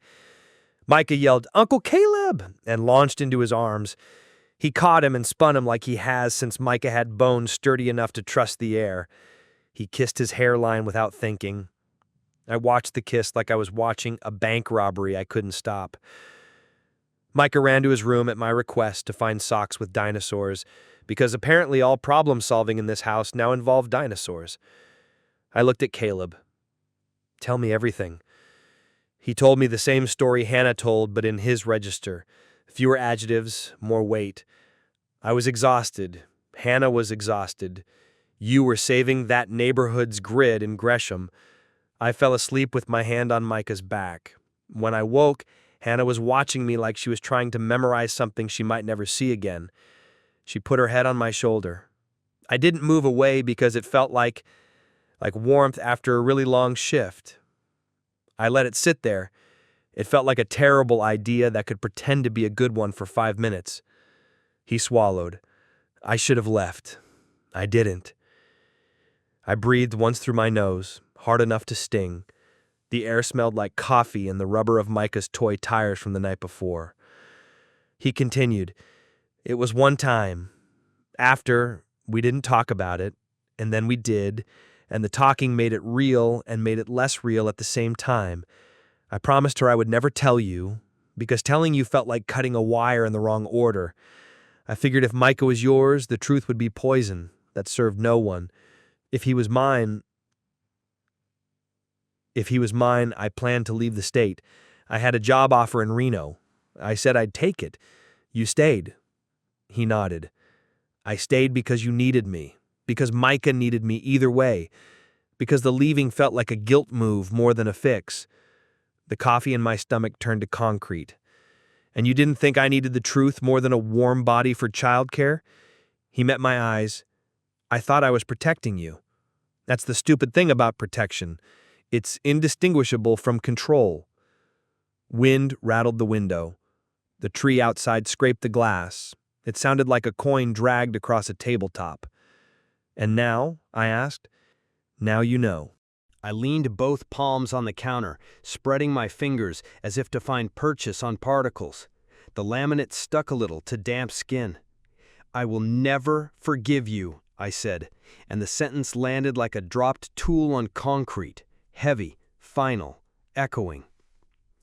Micah yelled, "Uncle Caleb!" and launched into his arms. He caught him and spun him like he has since Micah had bones sturdy enough to trust the air. He kissed his hairline without thinking. I watched the kiss like I was watching a bank robbery I couldn't stop. Micah ran to his room at my request to find socks with dinosaurs, because apparently all problem-solving in this house now involved dinosaurs. I looked at Caleb. "Tell me everything." He told me the same story Hannah told, but in his register. Fewer adjectives, more weight. I was exhausted. Hannah was exhausted. You were saving that neighborhood's grid in Gresham. I fell asleep with my hand on Micah's back. When I woke, Hannah was watching me like she was trying to memorize something she might never see again. She put her head on my shoulder. I didn't move away because it felt like warmth after a really long shift. I let it sit there. It felt like a terrible idea that could pretend to be a good one for 5 minutes. He swallowed. I should have left. I didn't. I breathed once through my nose, hard enough to sting. The air smelled like coffee and the rubber of Micah's toy tires from the night before. He continued, "It was one time. After, we didn't talk about it, and then we did, and the talking made it real and made it less real at the same time. I promised her I would never tell you, because telling you felt like cutting a wire in the wrong order. I figured if Micah was yours, the truth would be poison that served no one. If he was mine, I planned to leave the state. I had a job offer in Reno. I said I'd take it. You stayed." He nodded. "I stayed because you needed me, because Micah needed me either way, because the leaving felt like a guilt move more than a fix." The coffee in my stomach turned to concrete. "And you didn't think I needed the truth more than a warm body for childcare?" He met my eyes. "I thought I was protecting you. That's the stupid thing about protection. It's indistinguishable from control." Wind rattled the window. The tree outside scraped the glass. It sounded like a coin dragged across a tabletop. "And now?" I asked. "Now you know." I leaned both palms on the counter, spreading my fingers as if to find purchase on particles. The laminate stuck a little to damp skin. "I will never forgive you," I said, and the sentence landed like a dropped tool on concrete, heavy, final, echoing.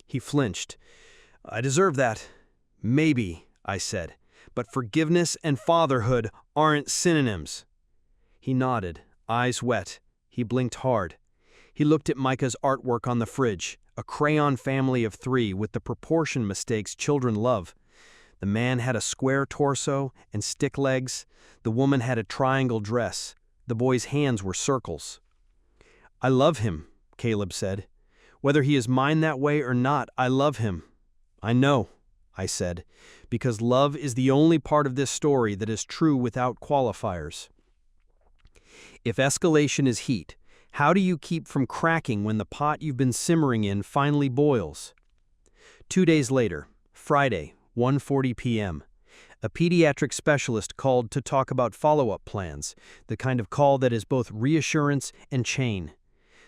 He flinched. "I deserve that." "Maybe," I said, "but forgiveness and fatherhood aren't synonyms." He nodded, eyes wet. He blinked hard. He looked at Micah's artwork on the fridge, a crayon family of 3 with the proportion mistakes children love. The man had a square torso and stick legs. The woman had a triangle dress. The boy's hands were circles. "I love him," Caleb said. "Whether he is mine that way or not, I love him." "I know," I said, "because love is the only part of this story that is true without qualifiers." If escalation is heat, how do you keep from cracking when the pot you've been simmering in finally boils? 2 days later, Friday, 1:40 p.m., a pediatric specialist called to talk about follow-up plans, the kind of call that is both reassurance and chain.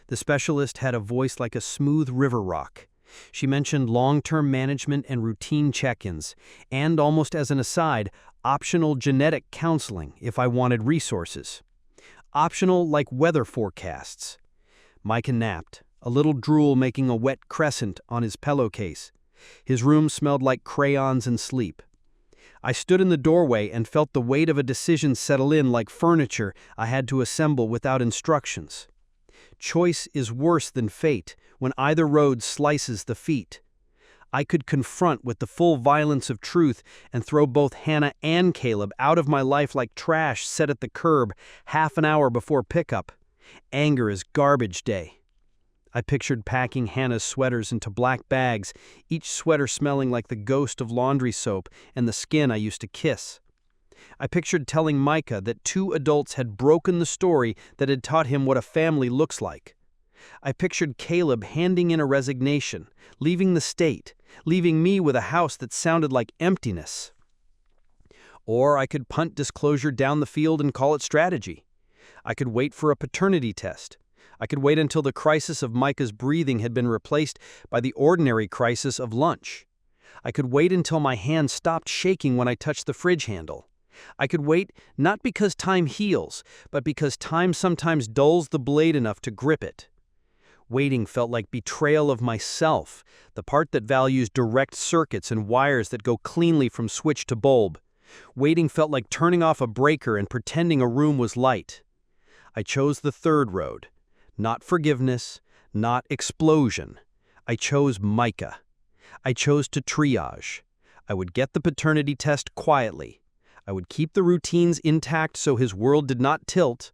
The specialist had a voice like a smooth river rock. She mentioned long-term management and routine check-ins, and almost as an aside, optional genetic counseling if I wanted resources. Optional like weather forecasts. Micah napped, a little drool making a wet crescent on his pillowcase. His room smelled like crayons and sleep. I stood in the doorway and felt the weight of a decision settle in like furniture I had to assemble without instructions. Choice is worse than fate when either road slices the feet. I could confront with the full violence of truth and throw both Hannah and Caleb out of my life like trash set at the curb half an hour before pickup. Anger is garbage day. I pictured packing Hannah's sweaters into black bags, each sweater smelling like the ghost of laundry soap and the skin I used to kiss. I pictured telling Micah that 2 adults had broken the story that had taught him what a family looks like. I pictured Caleb handing in a resignation, leaving the state, leaving me with a house that sounded like emptiness. Or I could punt disclosure down the field and call it strategy. I could wait for a paternity test. I could wait until the crisis of Micah's breathing had been replaced by the ordinary crisis of lunch. I could wait until my hand stopped shaking when I touched the fridge handle. I could wait not because time heals, but because time sometimes dulls the blade enough to grip it. Waiting felt like betrayal of myself, the part that values direct circuits and wires that go cleanly from switch to bulb. Waiting felt like turning off a breaker and pretending a room was light. I chose the third road. Not forgiveness, not explosion. I chose Micah. I chose to triage. I would get the paternity test quietly. I would keep the routines intact so his world did not tilt.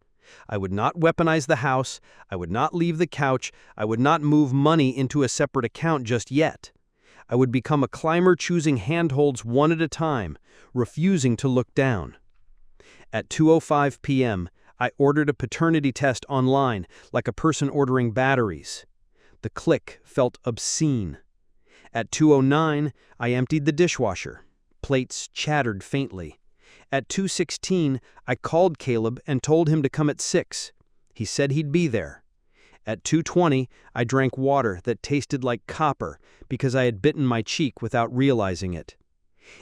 I would not weaponize the house. I would not leave the couch. I would not move money into a separate account just yet. I would become a climber choosing handholds one at a time, refusing to look down. At 2:05 p.m., I ordered a paternity test online, like a person ordering batteries. The click felt obscene. At 2:09, I emptied the dishwasher. Plates chattered faintly. At 2:16, I called Caleb and told him to come at 6. He said he'd be there. At 2:20, I drank water that tasted like copper because I had bitten my cheek without realizing it.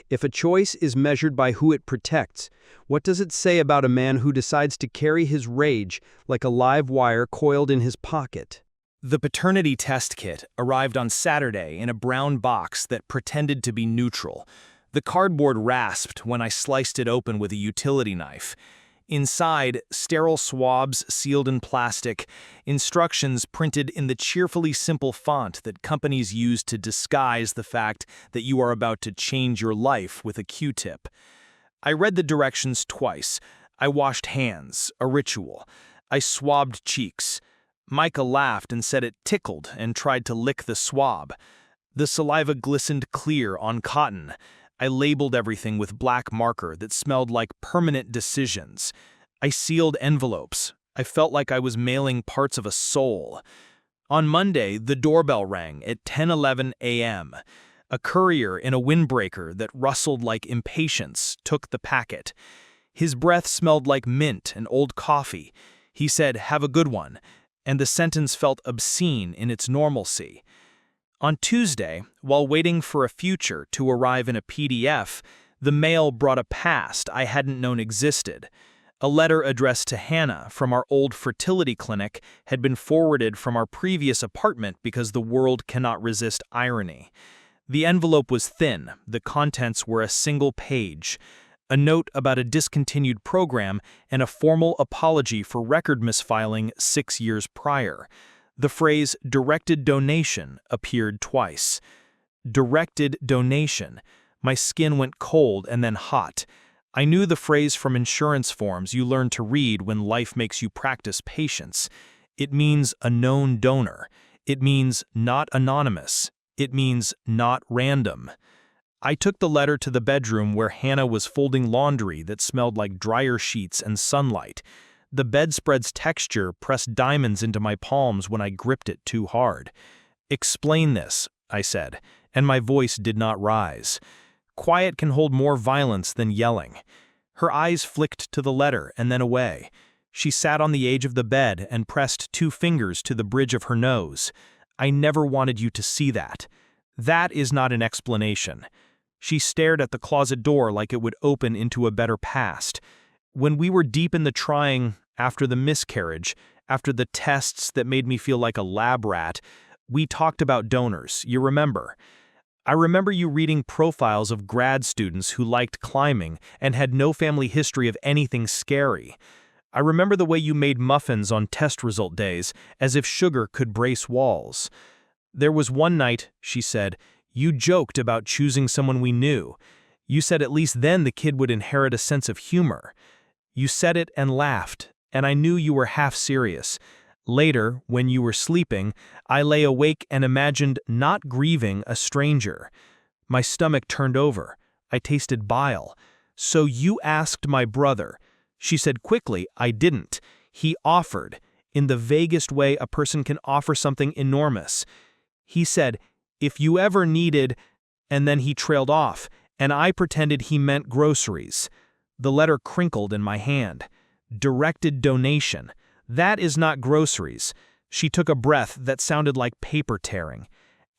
If a choice is measured by who it protects, what does it say about a man who decides to carry his rage like a live wire coiled in his pocket? The paternity test kit arrived on Saturday in a brown box that pretended to be neutral. The cardboard rasped when I sliced it open with a utility knife. Inside, sterile swabs sealed in plastic, instructions printed in the cheerfully simple font that companies use to disguise the fact that you are about to change your life with a Q-tip. I read the directions twice. I washed hands, a ritual. I swabbed cheeks. Micah laughed and said it tickled and tried to lick the swab. The saliva glistened clear on cotton. I labeled everything with black marker that smelled like permanent decisions. I sealed envelopes. I felt like I was mailing parts of a soul. On Monday, the doorbell rang at 10:11 a.m. A courier in a windbreaker that rustled like impatience took the packet. His breath smelled like mint and old coffee. He said, "Have a good one," and the sentence felt obscene in its normalcy. On Tuesday, while waiting for a future to arrive in a PDF, the mail brought a past I hadn't known existed. A letter addressed to Hannah from our old fertility clinic had been forwarded from our previous apartment because the world cannot resist irony. The envelope was thin, the contents were a single page. A note about a discontinued program and a formal apology for record misfiling 6 years prior. The phrase "directed donation" appeared twice. Directed donation. My skin went cold and then hot. I knew the phrase from insurance forms you learn to read when life makes you practice patience. It means a known donor. It means not anonymous. It means not random. I took the letter to the bedroom where Hannah was folding laundry that smelled like dryer sheets and sunlight. The bedspread's texture pressed diamonds into my palms when I gripped it too hard. "Explain this," I said, and my voice did not rise. Quiet can hold more violence than yelling. Her eyes flicked to the letter and then away. She sat on the edge of the bed and pressed 2 fingers to the bridge of her nose. "I never wanted you to see that. That is not an explanation." She stared at the closet door like it would open into a better past. When we were deep in the trying, after the miscarriage, after the tests that made me feel like a lab rat, we talked about donors, you remember. I remember you reading profiles of grad students who liked climbing and had no family history of anything scary. I remember the way you made muffins on test result days, as if sugar could brace walls. "There was one night," she said, "you joked about choosing someone we knew. You said at least then the kid would inherit a sense of humor. You said it and laughed, and I knew you were half serious. Later, when you were sleeping, I lay awake and imagined not grieving a stranger. My stomach turned over. I tasted bile. So you asked my brother." She said quickly, "I didn't. He offered, in the vaguest way a person can offer something enormous. He said, 'If you ever needed,' and then he trailed off, and I pretended he meant groceries." The letter crinkled in my hand. "Directed donation. That is not groceries." She took a breath that sounded like paper tearing.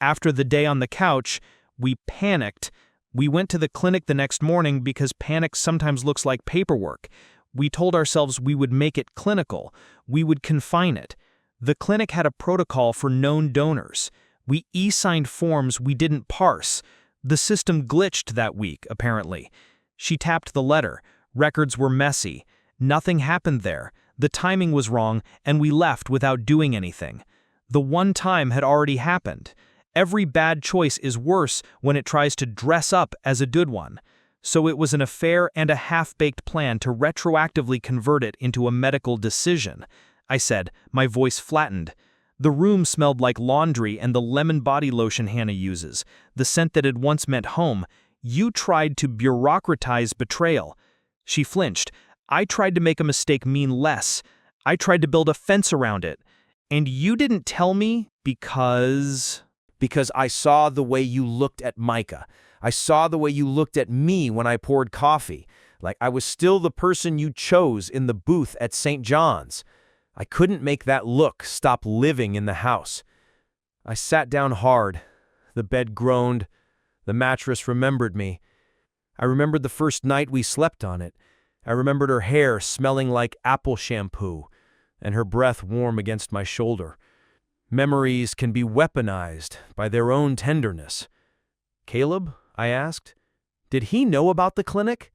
"After the day on the couch, we panicked. We went to the clinic the next morning because panic sometimes looks like paperwork. We told ourselves we would make it clinical. We would confine it. The clinic had a protocol for known donors. We e-signed forms we didn't parse. The system glitched that week, apparently." She tapped the letter. Records were messy. Nothing happened there. The timing was wrong, and we left without doing anything. The one time had already happened. Every bad choice is worse when it tries to dress up as a good one. So it was an affair and a half-baked plan to retroactively convert it into a medical decision. I said, my voice flattened. The room smelled like laundry and the lemon body lotion Hannah uses, the scent that had once meant home. "You tried to bureaucratize betrayal." She flinched. I tried to make a mistake mean less. I tried to build a fence around it. And you didn't tell me because... Because I saw the way you looked at Micah. I saw the way you looked at me when I poured coffee. Like I was still the person you chose in the booth at St. John's. I couldn't make that look stop living in the house. I sat down hard. The bed groaned. The mattress remembered me. I remembered the first night we slept on it. I remembered her hair smelling like apple shampoo, and her breath warm against my shoulder. Memories can be weaponized by their own tenderness. "Caleb?" I asked. "Did he know about the clinic?"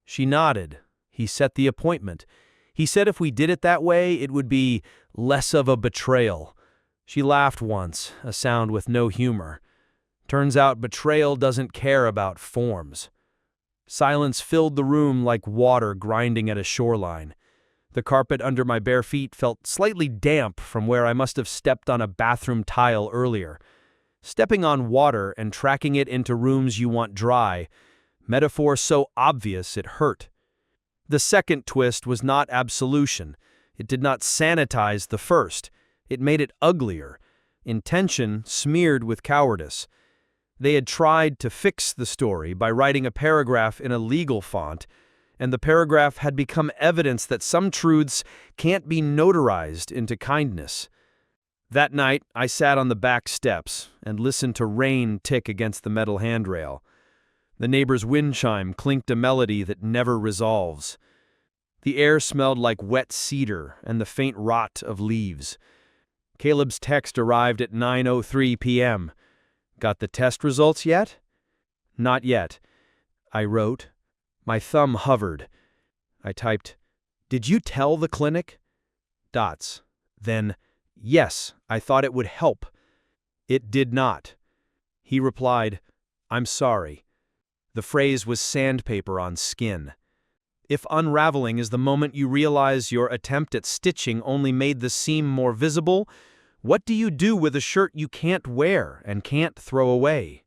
She nodded. He set the appointment. He said if we did it that way, it would be less of a betrayal. She laughed once, a sound with no humor. Turns out betrayal doesn't care about forms. Silence filled the room like water grinding at a shoreline. The carpet under my bare feet felt slightly damp from where I must have stepped on a bathroom tile earlier. Stepping on water and tracking it into rooms you want dry, metaphor so obvious it hurt. The second twist was not absolution. It did not sanitize the first. It made it uglier. Intention smeared with cowardice. They had tried to fix the story by writing a paragraph in a legal font, and the paragraph had become evidence that some truths can't be notarized into kindness. That night, I sat on the back steps and listened to rain tick against the metal handrail. The neighbor's wind chime clinked a melody that never resolves. The air smelled like wet cedar and the faint rot of leaves. Caleb's text arrived at 9:03 p.m. "Got the test results yet?" "Not yet." I wrote. My thumb hovered. I typed, "Did you tell the clinic?" Dots. Then, "Yes, I thought it would help." It did not. He replied, "I'm sorry." The phrase was sandpaper on skin. If unraveling is the moment you realize your attempt at stitching only made the seam more visible, what do you do with a shirt you can't wear and can't throw away?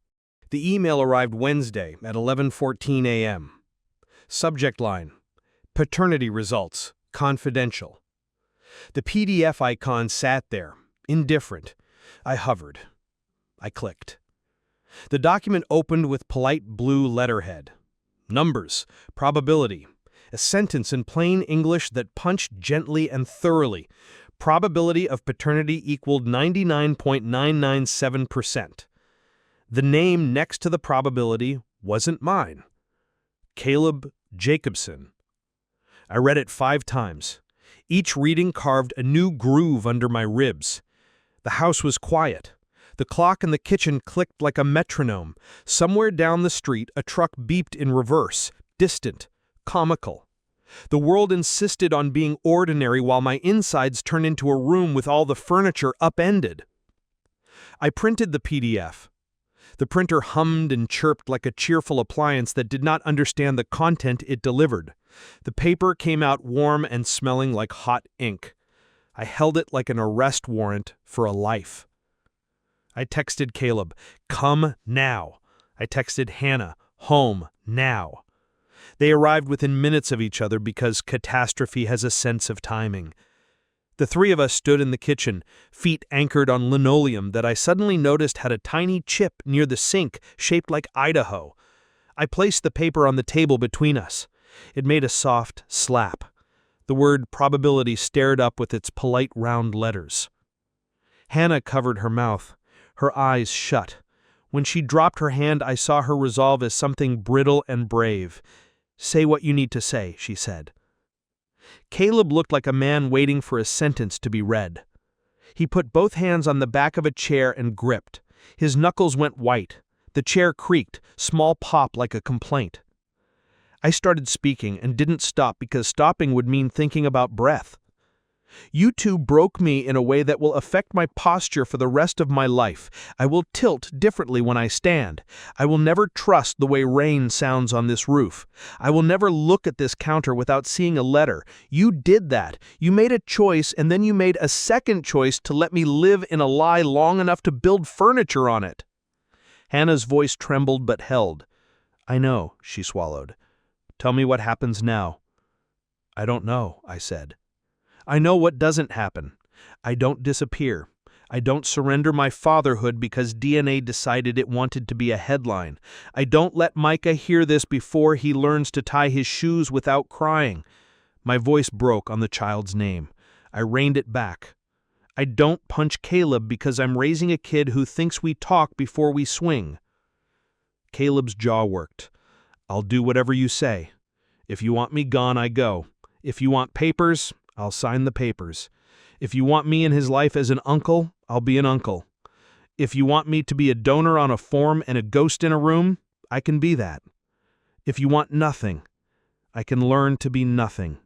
The email arrived Wednesday at 11:14 a.m. Subject line: Paternity results, confidential. The PDF icon sat there, indifferent. I hovered. I clicked. The document opened with polite blue letterhead. Numbers, probability, a sentence in plain English that punched gently and thoroughly. Probability of paternity equaled 99.997%. The name next to the probability wasn't mine. Caleb Jacobson. I read it 5 times. Each reading carved a new groove under my ribs. The house was quiet. The clock in the kitchen clicked like a metronome. Somewhere down the street, a truck beeped in reverse, distant, comical. The world insisted on being ordinary while my insides turned into a room with all the furniture upended. I printed the PDF. The printer hummed and chirped like a cheerful appliance that did not understand the content it delivered. The paper came out warm and smelling like hot ink. I held it like an arrest warrant for a life. I texted Caleb, "Come now." I texted Hannah, "Home now." They arrived within minutes of each other because catastrophe has a sense of timing. The 3 of us stood in the kitchen, feet anchored on linoleum that I suddenly noticed had a tiny chip near the sink shaped like Idaho. I placed the paper on the table between us. It made a soft slap. The word probability stared up with its polite round letters. Hannah covered her mouth, her eyes shut. When she dropped her hand, I saw her resolve as something brittle and brave. "Say what you need to say," she said. Caleb looked like a man waiting for a sentence to be read. He put both hands on the back of a chair and gripped. His knuckles went white. The chair creaked, small pop like a complaint. I started speaking and didn't stop because stopping would mean thinking about breath. "You two broke me in a way that will affect my posture for the rest of my life. I will tilt differently when I stand. I will never trust the way rain sounds on this roof. I will never look at this counter without seeing a letter. You did that. You made a choice, and then you made a second choice to let me live in a lie long enough to build furniture on it." Hannah's voice trembled but held. "I know," she swallowed. "Tell me what happens now." I don't know, I said. I know what doesn't happen. I don't disappear. I don't surrender my fatherhood because DNA decided it wanted to be a headline. I don't let Micah hear this before he learns to tie his shoes without crying. My voice broke on the child's name. I reined it back. I don't punch Caleb because I'm raising a kid who thinks we talk before we swing. Caleb's jaw worked. I'll do whatever you say. If you want me gone, I go. If you want papers, I'll sign the papers. If you want me in his life as an uncle, I'll be an uncle. If you want me to be a donor on a form and a ghost in a room, I can be that. If you want nothing, I can learn to be nothing.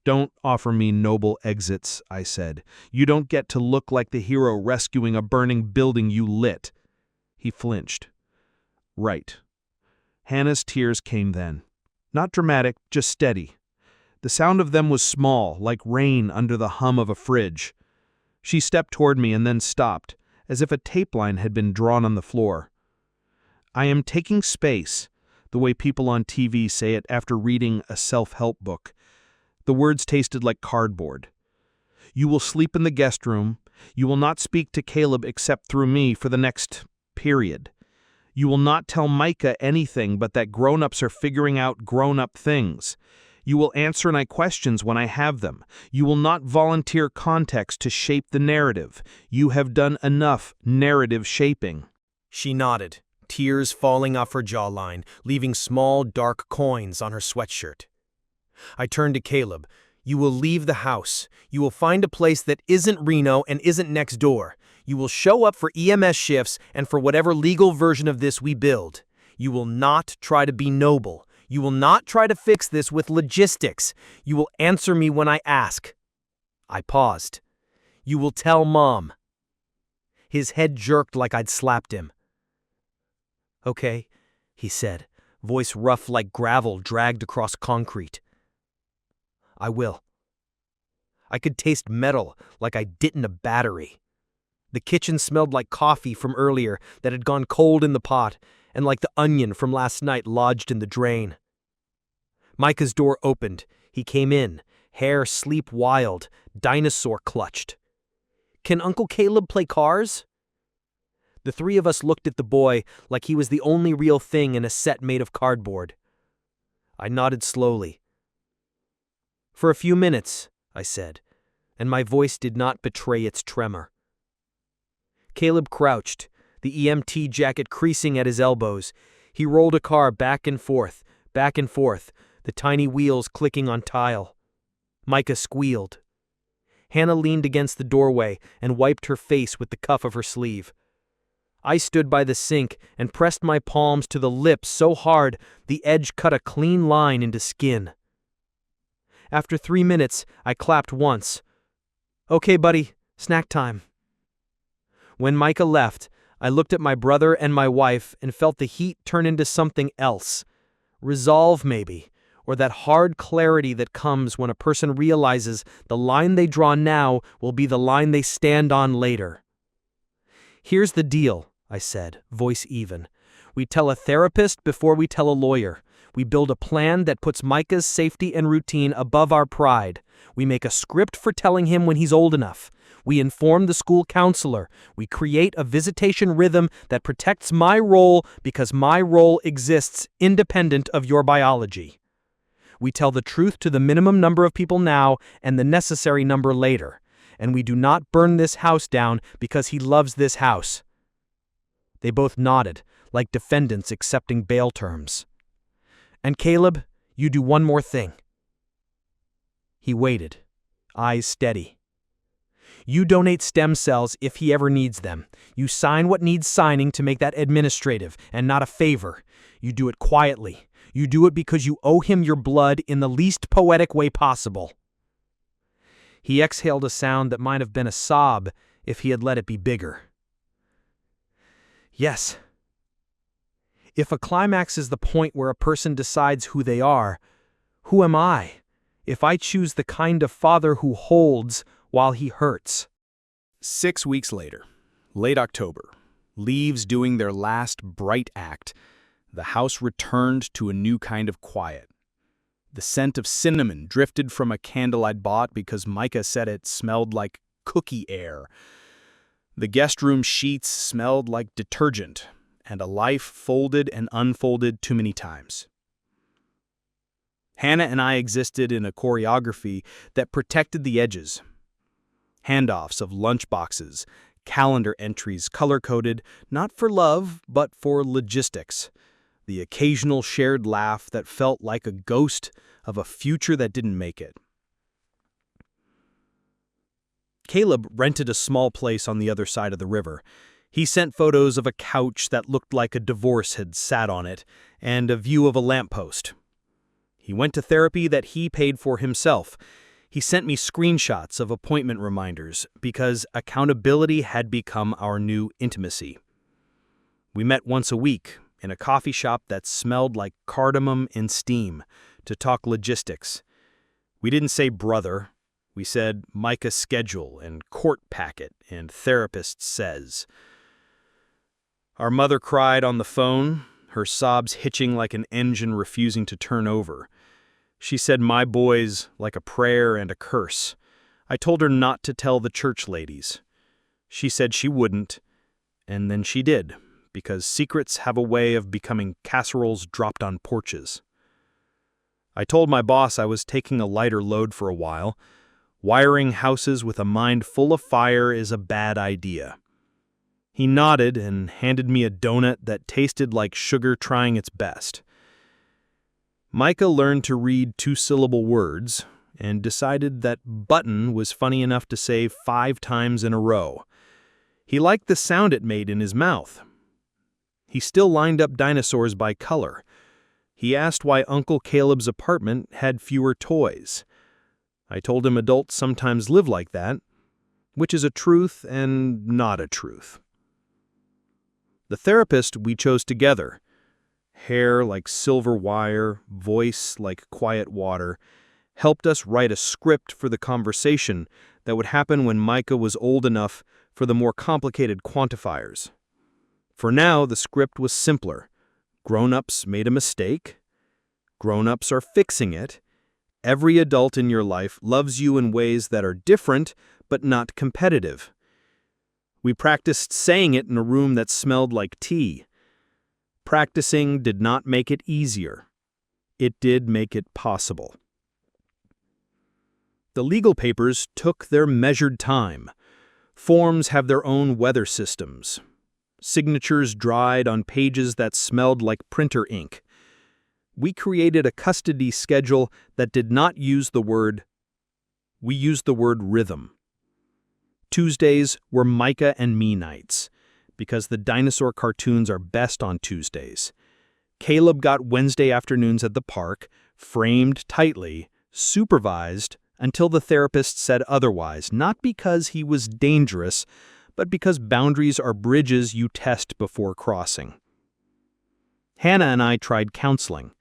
Don't offer me noble exits, I said. You don't get to look like the hero rescuing a burning building you lit. He flinched. Right. Hannah's tears came then. Not dramatic, just steady. The sound of them was small, like rain under the hum of a fridge. She stepped toward me and then stopped, as if a tape line had been drawn on the floor. I am taking space, the way people on TV say it after reading a self-help book. The words tasted like cardboard. You will sleep in the guest room. You will not speak to Caleb except through me for the next period. You will not tell Micah anything but that grown-ups are figuring out grown-up things. You will answer my questions when I have them. You will not volunteer context to shape the narrative. You have done enough narrative shaping. She nodded, tears falling off her jawline, leaving small, dark coins on her sweatshirt. I turned to Caleb. You will leave the house. You will find a place that isn't Reno and isn't next door. You will show up for EMS shifts and for whatever legal version of this we build. You will not try to be noble. You will not try to fix this with logistics. You will answer me when I ask. I paused. You will tell Mom. His head jerked like I'd slapped him. Okay, he said, voice rough like gravel dragged across concrete. I will. I could taste metal like I'd dit in a battery. The kitchen smelled like coffee from earlier that had gone cold in the pot, and like the onion from last night lodged in the drain. Micah's door opened. He came in, hair sleep wild, dinosaur clutched. Can Uncle Caleb play cars? The three of us looked at the boy like he was the only real thing in a set made of cardboard. I nodded slowly. For a few minutes, I said, and my voice did not betray its tremor. Caleb crouched, the EMT jacket creasing at his elbows. He rolled a car back and forth, the tiny wheels clicking on tile. Micah squealed. Hannah leaned against the doorway and wiped her face with the cuff of her sleeve. I stood by the sink and pressed my palms to the lips so hard the edge cut a clean line into skin. After 3 minutes, I clapped once. Okay, buddy, snack time. When Micah left, I looked at my brother and my wife and felt the heat turn into something else. Resolve, maybe, or that hard clarity that comes when a person realizes the line they draw now will be the line they stand on later. Here's the deal, I said, voice even. We tell a therapist before we tell a lawyer. We build a plan that puts Micah's safety and routine above our pride. We make a script for telling him when he's old enough. We inform the school counselor. We create a visitation rhythm that protects my role because my role exists independent of your biology. We tell the truth to the minimum number of people now and the necessary number later. And we do not burn this house down because he loves this house. They both nodded, like defendants accepting bail terms. And Caleb, you do one more thing. He waited, eyes steady. You donate stem cells if he ever needs them. You sign what needs signing to make that administrative and not a favor. You do it quietly. You do it because you owe him your blood in the least poetic way possible. He exhaled a sound that might have been a sob if he had let it be bigger. Yes. If a climax is the point where a person decides who they are, who am I if I choose the kind of father who holds while he hurts? 6 weeks later, late October, leaves doing their last bright act, the house returned to a new kind of quiet. The scent of cinnamon drifted from a candle I'd bought because Micah said it smelled like cookie air. The guest room sheets smelled like detergent, and a life folded and unfolded too many times. Hannah and I existed in a choreography that protected the edges. Handoffs of lunchboxes, calendar entries color-coded, not for love, but for logistics. The occasional shared laugh that felt like a ghost of a future that didn't make it. Caleb rented a small place on the other side of the river. He sent photos of a couch that looked like a divorce had sat on it, and a view of a lamppost. He went to therapy that he paid for himself. He sent me screenshots of appointment reminders because accountability had become our new intimacy. We met once a week in a coffee shop that smelled like cardamom and steam to talk logistics. We didn't say brother. We said Micah schedule and court packet and therapist says. Our mother cried on the phone, her sobs hitching like an engine refusing to turn over. She said my boys like a prayer and a curse. I told her not to tell the church ladies. She said she wouldn't, and then she did, because secrets have a way of becoming casseroles dropped on porches. I told my boss I was taking a lighter load for a while. Wiring houses with a mind full of fire is a bad idea. He nodded and handed me a donut that tasted like sugar trying its best. Micah learned to read two-syllable words and decided that button was funny enough to say 5 times in a row. He liked the sound it made in his mouth. He still lined up dinosaurs by color. He asked why Uncle Caleb's apartment had fewer toys. I told him adults sometimes live like that, which is a truth and not a truth. The therapist we chose together, hair like silver wire, voice like quiet water, helped us write a script for the conversation that would happen when Micah was old enough for the more complicated quantifiers. For now, the script was simpler. Grown-ups made a mistake. Grown-ups are fixing it. Every adult in your life loves you in ways that are different, but not competitive. We practiced saying it in a room that smelled like tea. Practicing did not make it easier. It did make it possible. The legal papers took their measured time. Forms have their own weather systems. Signatures dried on pages that smelled like printer ink. We created a custody schedule that did not use the word. We used the word rhythm. Tuesdays were Micah and me nights, because the dinosaur cartoons are best on Tuesdays. Caleb got Wednesday afternoons at the park, framed tightly, supervised, until the therapist said otherwise, not because he was dangerous, but because boundaries are bridges you test before crossing. Hannah and I tried counseling.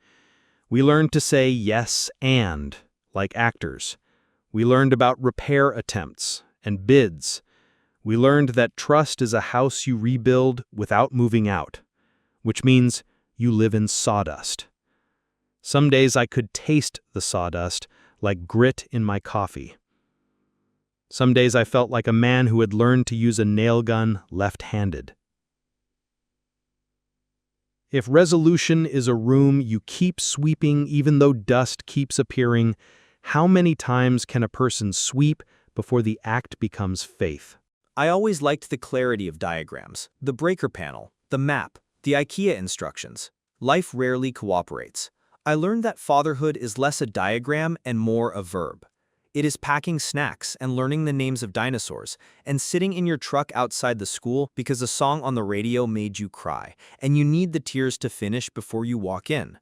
We learned to say yes and, like actors. We learned about repair attempts and bids. We learned that trust is a house you rebuild without moving out, which means you live in sawdust. Some days I could taste the sawdust like grit in my coffee. Some days I felt like a man who had learned to use a nail gun left-handed. If resolution is a room you keep sweeping even though dust keeps appearing, how many times can a person sweep before the act becomes faith? I always liked the clarity of diagrams, the breaker panel, the map, the IKEA instructions. Life rarely cooperates. I learned that fatherhood is less a diagram and more a verb. It is packing snacks and learning the names of dinosaurs, and sitting in your truck outside the school because a song on the radio made you cry, and you need the tears to finish before you walk in.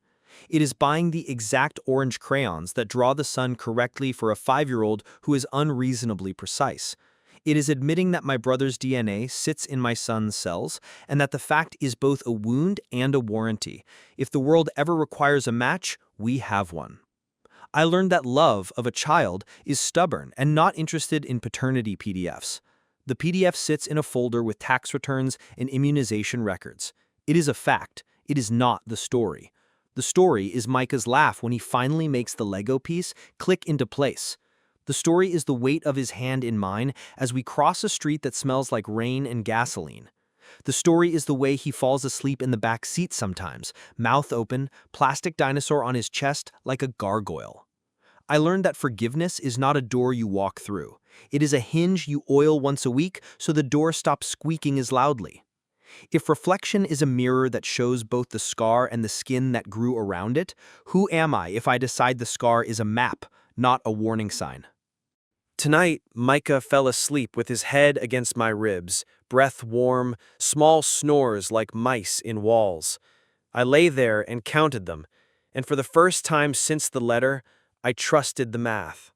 It is buying the exact orange crayons that draw the sun correctly for a 5-year-old who is unreasonably precise. It is admitting that my brother's DNA sits in my son's cells, and that the fact is both a wound and a warranty. If the world ever requires a match, we have one. I learned that love of a child is stubborn and not interested in paternity PDFs. The PDF sits in a folder with tax returns and immunization records. It is a fact. It is not the story. The story is Micah's laugh when he finally makes the Lego piece click into place. The story is the weight of his hand in mine as we cross a street that smells like rain and gasoline. The story is the way he falls asleep in the back seat sometimes, mouth open, plastic dinosaur on his chest like a gargoyle. I learned that forgiveness is not a door you walk through. It is a hinge you oil once a week so the door stops squeaking as loudly. If reflection is a mirror that shows both the scar and the skin that grew around it, who am I if I decide the scar is a map, not a warning sign? Tonight, Micah fell asleep with his head against my ribs, breath warm, small snores like mice in walls. I lay there and counted them, and for the first time since the letter, I trusted the math.